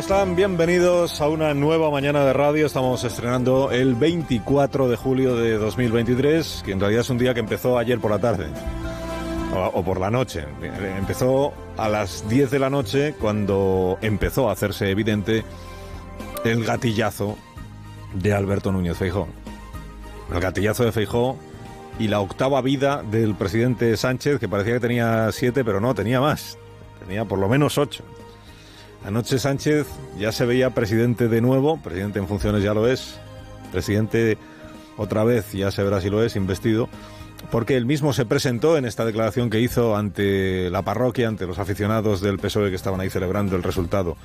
están? Bienvenidos a una nueva mañana de radio. Estamos estrenando el 24 de julio de 2023, que en realidad es un día que empezó ayer por la tarde, o por la noche. Empezó a las 10 de la noche cuando empezó a hacerse evidente el gatillazo de Alberto Núñez Feijóo. El gatillazo de Feijóo y la octava vida del presidente Sánchez, que parecía que tenía 7, pero no, tenía más. Tenía por lo menos 8. Anoche Sánchez ya se veía presidente de nuevo, presidente en funciones ya lo es, presidente otra vez ya se verá si lo es, investido, porque él mismo se presentó en esta declaración que hizo ante la parroquia, ante los aficionados del PSOE que estaban ahí celebrando el resultado.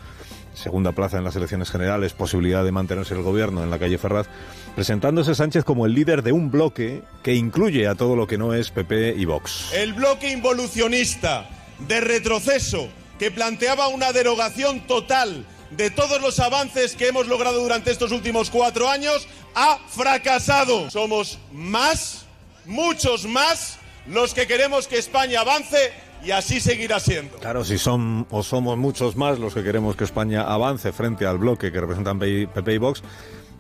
Segunda plaza en las elecciones generales, posibilidad de mantenerse el gobierno en la calle Ferraz, presentándose Sánchez como el líder de un bloque que incluye a todo lo que no es PP y Vox. El bloque involucionista de retroceso que planteaba una derogación total de todos los avances que hemos logrado durante estos últimos 4 años, ha fracasado. Somos más, muchos más, los que queremos que España avance y así seguirá siendo. Claro, si somos muchos más los que queremos que España avance frente al bloque que representan PP y Vox,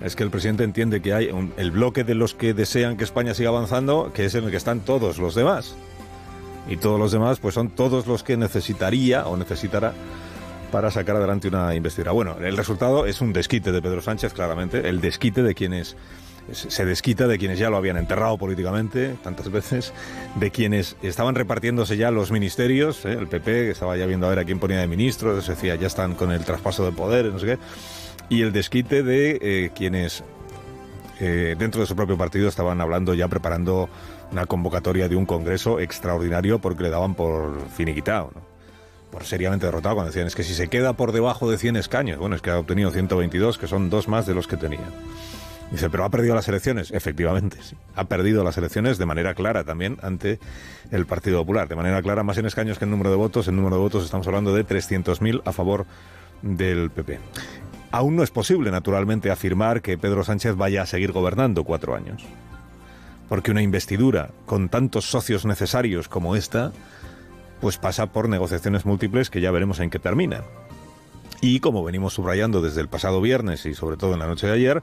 es que el presidente entiende que hay el bloque de los que desean que España siga avanzando, que es en el que están todos los demás. Y todos los demás, pues son todos los que necesitaría o necesitará para sacar adelante una investidura. Bueno, el resultado es un desquite de Pedro Sánchez, claramente, el desquite de quienes se desquita de quienes ya lo habían enterrado políticamente tantas veces, de quienes estaban repartiéndose ya los ministerios, el PP que estaba ya viendo a ver a quién ponía de ministro, se decía ya están con el traspaso de poder, no sé qué, y el desquite de quienes dentro de su propio partido estaban hablando ya, preparando una convocatoria de un congreso extraordinario porque le daban por finiquitado, ¿no? Por seriamente derrotado, cuando decían, es que si se queda por debajo de 100 escaños, bueno, es que ha obtenido 122, que son 2 más de los que tenía. Dice, pero ha perdido las elecciones. Efectivamente, sí. Ha perdido las elecciones de manera clara también ante el Partido Popular. De manera clara, más en escaños que en número de votos. En número de votos estamos hablando de 300.000 a favor del PP. Aún no es posible, naturalmente, afirmar que Pedro Sánchez vaya a seguir gobernando 4 años. Porque una investidura con tantos socios necesarios como esta, pues pasa por negociaciones múltiples que ya veremos en qué terminan. Y como venimos subrayando desde el pasado viernes y sobre todo en la noche de ayer,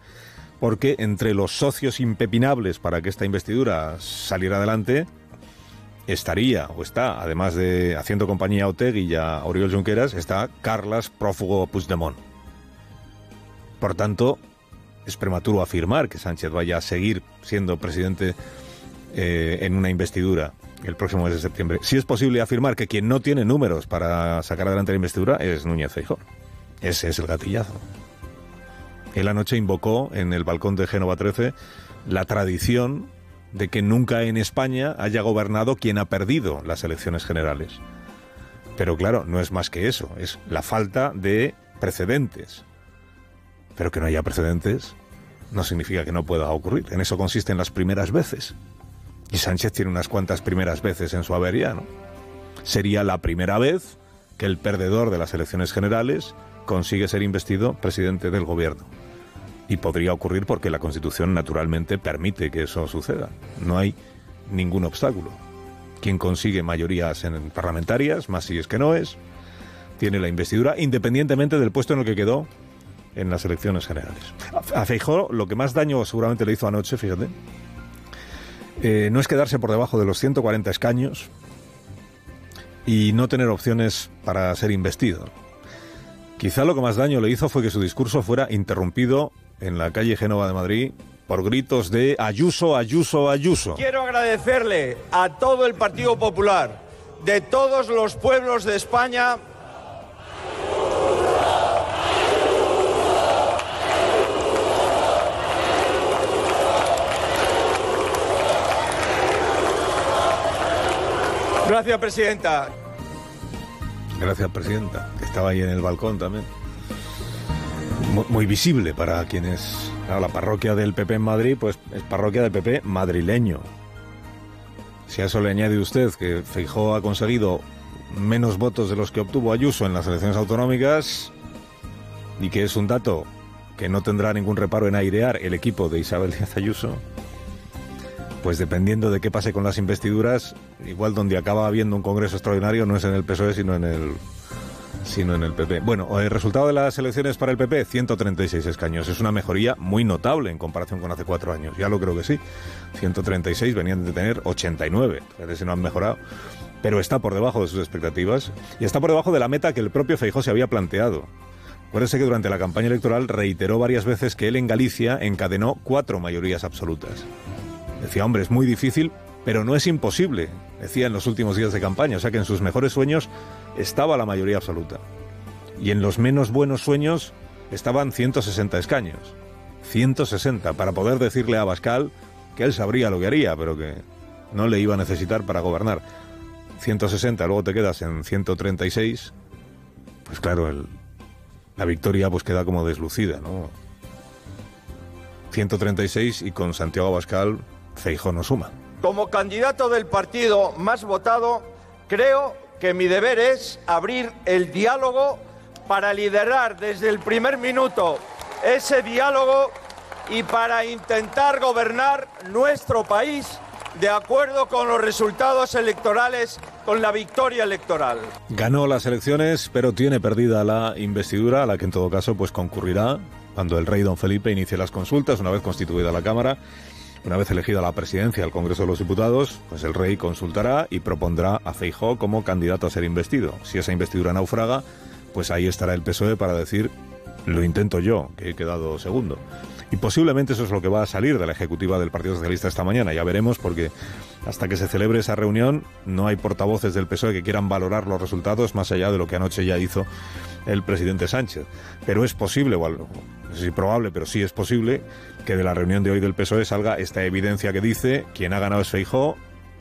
porque entre los socios impepinables para que esta investidura saliera adelante estaría o está, además de haciendo compañía a Otegi y a Oriol Junqueras, está Carles prófugo Puigdemont. Por tanto, es prematuro afirmar que Sánchez vaya a seguir siendo presidente en una investidura el próximo mes de septiembre. Sí es posible afirmar que quien no tiene números para sacar adelante la investidura es Núñez Feijóo. Ese es el gatillazo. Él anoche invocó en el balcón de Génova 13 la tradición de que nunca en España haya gobernado quien ha perdido las elecciones generales. Pero claro, no es más que eso, es la falta de precedentes. Pero que no haya precedentes no significa que no pueda ocurrir. En eso consisten las primeras veces. Y Sánchez tiene unas cuantas primeras veces en su habería, ¿no? Sería la primera vez que el perdedor de las elecciones generales consigue ser investido presidente del gobierno. Y podría ocurrir porque la Constitución naturalmente permite que eso suceda. No hay ningún obstáculo. Quien consigue mayorías parlamentarias, más si es que no es, tiene la investidura independientemente del puesto en el que quedó en las elecciones generales. A Feijóo lo que más daño seguramente le hizo anoche, fíjate, no es quedarse por debajo de los 140 escaños y no tener opciones para ser investido. Quizá lo que más daño le hizo fue que su discurso fuera interrumpido en la calle Génova de Madrid por gritos de Ayuso, Ayuso, Ayuso. Quiero agradecerle a todo el Partido Popular de todos los pueblos de España Gracias, presidenta. Gracias, presidenta, que estaba ahí en el balcón también. Muy visible para quienes... Claro, la parroquia del PP en Madrid, pues es parroquia del PP madrileño. Si a eso le añade usted que Feijóo ha conseguido menos votos de los que obtuvo Ayuso en las elecciones autonómicas, y que es un dato que no tendrá ningún reparo en airear el equipo de Isabel Díaz Ayuso, pues dependiendo de qué pase con las investiduras, igual donde acaba habiendo un congreso extraordinario no es en el PSOE, sino en sino en el PP. Bueno, el resultado de las elecciones para el PP, 136 escaños. Es una mejoría muy notable en comparación con hace 4 años. Ya lo creo que sí. 136, venían de tener 89. Parece que no han mejorado. Pero está por debajo de sus expectativas y está por debajo de la meta que el propio Feijóo se había planteado. Acuérdense que durante la campaña electoral reiteró varias veces que él en Galicia encadenó 4 mayorías absolutas. Decía, hombre, es muy difícil, pero no es imposible, decía en los últimos días de campaña. O sea que en sus mejores sueños estaba la mayoría absoluta. Y en los menos buenos sueños estaban 160 escaños. 160, para poder decirle a Abascal que él sabría lo que haría, pero que no le iba a necesitar para gobernar. 160, luego te quedas en 136, pues claro, la victoria pues queda como deslucida, ¿no? 136 y con Santiago Abascal, Feijóo no suma. Como candidato del partido más votado, creo que mi deber es abrir el diálogo para liderar desde el primer minuto ese diálogo y para intentar gobernar nuestro país de acuerdo con los resultados electorales, con la victoria electoral. Ganó las elecciones, pero tiene perdida la investidura, a la que en todo caso pues concurrirá cuando el rey don Felipe inicie las consultas, una vez constituida la Cámara. Una vez elegida la presidencia del Congreso de los Diputados, pues el rey consultará y propondrá a Feijóo como candidato a ser investido. Si esa investidura naufraga, pues ahí estará el PSOE para decir, lo intento yo, que he quedado segundo. Y posiblemente eso es lo que va a salir de la ejecutiva del Partido Socialista esta mañana. Ya veremos, porque hasta que se celebre esa reunión no hay portavoces del PSOE que quieran valorar los resultados más allá de lo que anoche ya hizo el presidente Sánchez. Pero es posible, o no sé si probable, pero sí es posible, que de la reunión de hoy del PSOE salga esta evidencia que dice, quien ha ganado es Feijóo,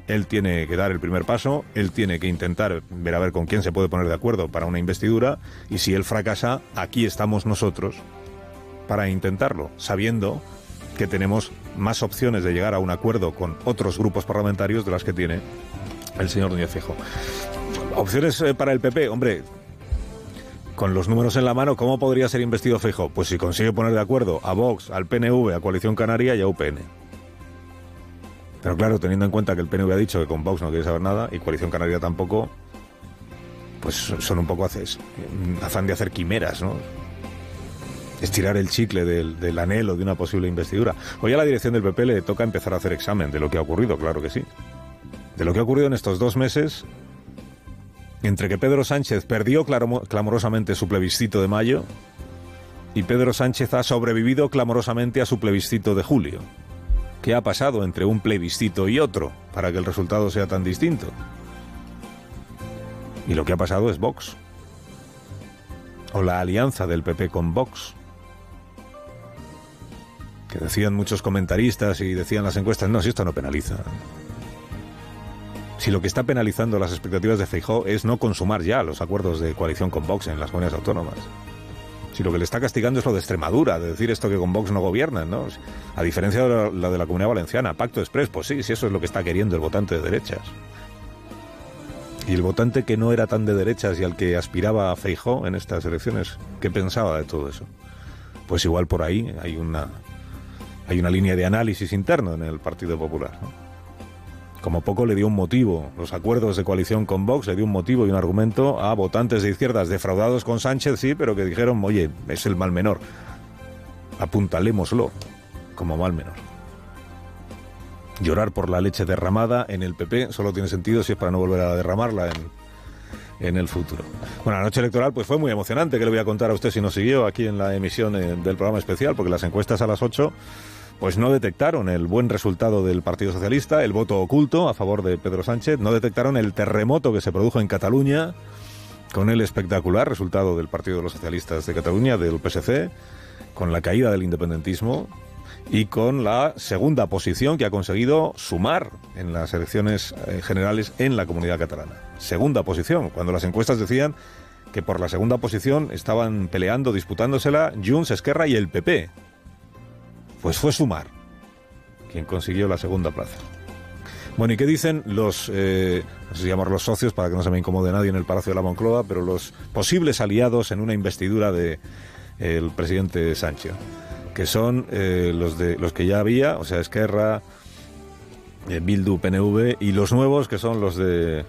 él tiene que dar el primer paso, él tiene que intentar ver a ver con quién se puede poner de acuerdo para una investidura, y si él fracasa, aquí estamos nosotros para intentarlo, sabiendo que tenemos más opciones de llegar a un acuerdo con otros grupos parlamentarios de las que tiene el señor Núñez Feijóo. Opciones para el PP, hombre, con los números en la mano, ¿cómo podría ser investido Feijóo? Pues si consigue poner de acuerdo a Vox, al PNV, a Coalición Canaria y a UPN. Pero claro, teniendo en cuenta que el PNV ha dicho que con Vox no quiere saber nada y Coalición Canaria tampoco, pues son un poco afán de hacer quimeras, ¿no? Estirar el chicle del anhelo de una posible investidura. Hoy a la dirección del PP le toca empezar a hacer examen de lo que ha ocurrido, claro que sí. De lo que ha ocurrido en estos 2 meses, entre que Pedro Sánchez perdió clamorosamente su plebiscito de mayo y Pedro Sánchez ha sobrevivido clamorosamente a su plebiscito de julio. ¿Qué ha pasado entre un plebiscito y otro para que el resultado sea tan distinto? Y lo que ha pasado es Vox. O la alianza del PP con Vox. Que decían muchos comentaristas y decían las encuestas, no, si esto no penaliza. Si lo que está penalizando las expectativas de Feijóo es no consumar ya los acuerdos de coalición con Vox en las comunidades autónomas. Si lo que le está castigando es lo de Extremadura, de decir esto que con Vox no gobiernan, ¿no? A diferencia de la de la Comunidad Valenciana, Pacto Exprés, pues sí, eso es lo que está queriendo el votante de derechas. Y el votante que no era tan de derechas y al que aspiraba a Feijóo en estas elecciones, ¿qué pensaba de todo eso? Pues igual por ahí hay una línea de análisis interno en el Partido Popular, ¿no? Como poco le dio un motivo, los acuerdos de coalición con Vox le dio un motivo y un argumento a votantes de izquierdas defraudados con Sánchez, sí, pero que dijeron, oye, es el mal menor, apuntalémoslo como mal menor. Llorar por la leche derramada en el PP solo tiene sentido si es para no volver a derramarla en el futuro. Bueno, la noche electoral pues fue muy emocionante, que le voy a contar a usted si nos siguió aquí en la emisión del programa especial, porque las encuestas a las 8 pues no detectaron el buen resultado del Partido Socialista, el voto oculto a favor de Pedro Sánchez, no detectaron el terremoto que se produjo en Cataluña con el espectacular resultado del Partido de los Socialistas de Cataluña, del PSC, con la caída del independentismo y con la segunda posición que ha conseguido sumar en las elecciones generales en la Comunidad Catalana. Segunda posición, cuando las encuestas decían que por la segunda posición estaban peleando, disputándosela Junts, Esquerra y el PP. Pues fue Sumar quien consiguió la segunda plaza. Bueno, ¿y qué dicen los, no sé si llamar los socios para que no se me incomode nadie en el Palacio de la Moncloa, pero los posibles aliados en una investidura de el presidente Sánchez, que son los que ya había, o sea, Esquerra, Bildu, PNV, y los nuevos que son los de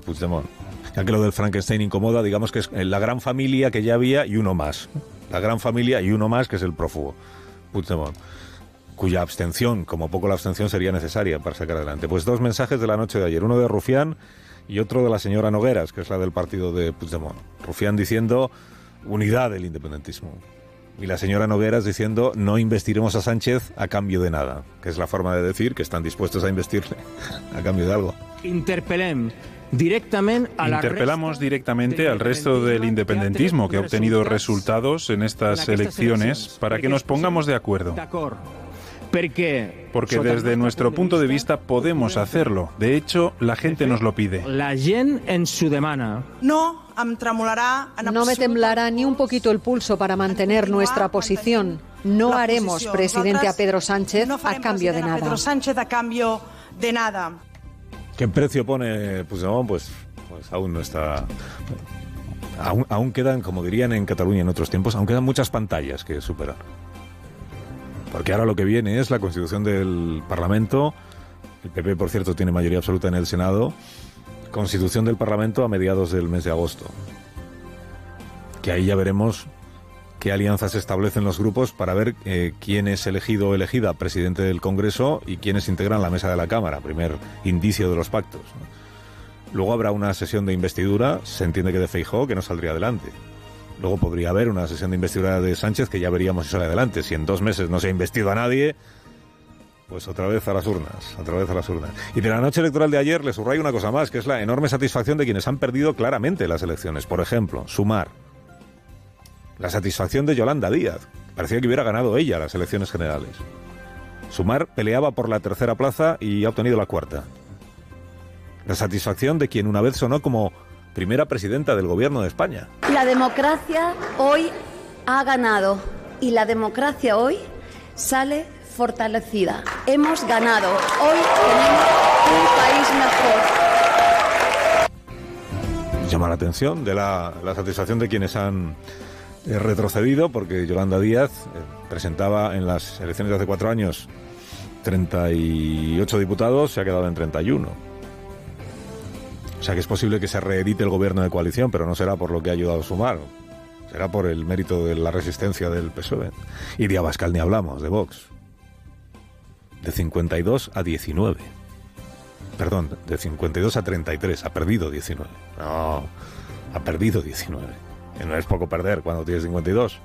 Puigdemont. Ya que lo del Frankenstein incomoda, digamos que es la gran familia que ya había y uno más. La gran familia y uno más, que es el prófugo, Puigdemont, cuya abstención, como poco la abstención, sería necesaria para sacar adelante. Pues 2 mensajes de la noche de ayer, uno de Rufián y otro de la señora Nogueras, que es la del partido de Puigdemont. Rufián diciendo unidad del independentismo. Y la señora Nogueras diciendo no investiremos a Sánchez a cambio de nada, que es la forma de decir que están dispuestos a investirle a cambio de algo. Interpelamos directamente al resto del independentismo que ha obtenido resultados en estas elecciones para que nos pongamos de acuerdo. Porque desde nuestro punto de vista podemos hacerlo. De hecho, la gente nos lo pide. La gente en su demanda. No me temblará ni un poquito el pulso para mantener nuestra posición. No haremos presidente a Pedro Sánchez a cambio de nada. ¿Qué precio pone Puigdemont? Pues aún no está... Aún quedan, como dirían en Cataluña en otros tiempos, aún quedan muchas pantallas que superar. Porque ahora lo que viene es la constitución del Parlamento. El PP, por cierto, tiene mayoría absoluta en el Senado. Constitución del Parlamento a mediados del mes de agosto. Que ahí ya veremos qué alianzas establecen los grupos para ver quién es elegido o elegida presidente del Congreso y quiénes integran la mesa de la Cámara. Primer indicio de los pactos, ¿no? Luego habrá una sesión de investidura, se entiende que de Feijóo, que no saldría adelante. Luego podría haber una sesión de investidura de Sánchez, que ya veríamos si sale adelante. Si en 2 meses no se ha investido a nadie, pues otra vez a las urnas, Y de la noche electoral de ayer les subrayo una cosa más, que es la enorme satisfacción de quienes han perdido claramente las elecciones. Por ejemplo, Sumar. La satisfacción de Yolanda Díaz. Parecía que hubiera ganado ella las elecciones generales. Sumar peleaba por la 3ª plaza y ha obtenido la 4ª. La satisfacción de quien una vez sonó como primera presidenta del gobierno de España. La democracia hoy ha ganado y la democracia hoy sale fortalecida. Hemos ganado. Hoy tenemos un país mejor. Llama la atención de la satisfacción de quienes han retrocedido, porque Yolanda Díaz presentaba en las elecciones de hace 4 años 38 diputados, se ha quedado en 31. O sea que es posible que se reedite el gobierno de coalición, pero no será por lo que ha ayudado a Sumar, será por el mérito de la resistencia del PSOE. Y de Abascal ni hablamos, de Vox. De 52 a 19. Perdón, de 52 a 33, ha perdido 19. No, ha perdido 19. Que no es poco perder cuando tienes 52.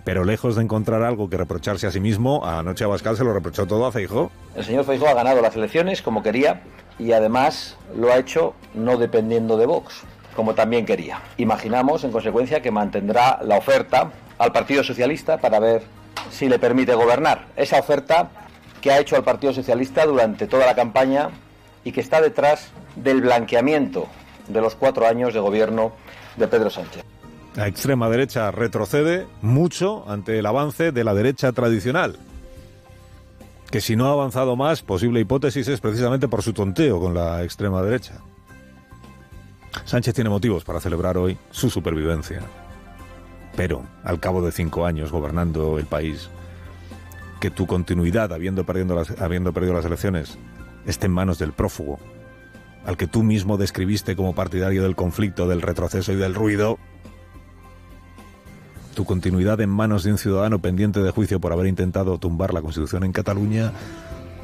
Pero lejos de encontrar algo que reprocharse a sí mismo, anoche Abascal se lo reprochó todo a Feijóo. El señor Feijóo ha ganado las elecciones como quería y además lo ha hecho no dependiendo de Vox, como también quería. Imaginamos, en consecuencia, que mantendrá la oferta al Partido Socialista para ver si le permite gobernar. Esa oferta que ha hecho al Partido Socialista durante toda la campaña y que está detrás del blanqueamiento de los 4 años de gobierno de Pedro Sánchez. La extrema derecha retrocede mucho ante el avance de la derecha tradicional, que si no ha avanzado más, posible hipótesis es precisamente por su tonteo con la extrema derecha. Sánchez tiene motivos para celebrar hoy su supervivencia, pero al cabo de 5 años gobernando el país, que tu continuidad, habiendo perdido las elecciones, esté en manos del prófugo, al que tú mismo describiste como partidario del conflicto, del retroceso y del ruido, tu continuidad en manos de un ciudadano pendiente de juicio por haber intentado tumbar la Constitución en Cataluña,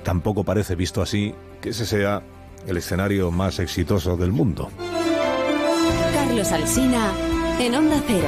tampoco parece, visto así, que ese sea el escenario más exitoso del mundo. Carlos Alsina, en Onda Cero.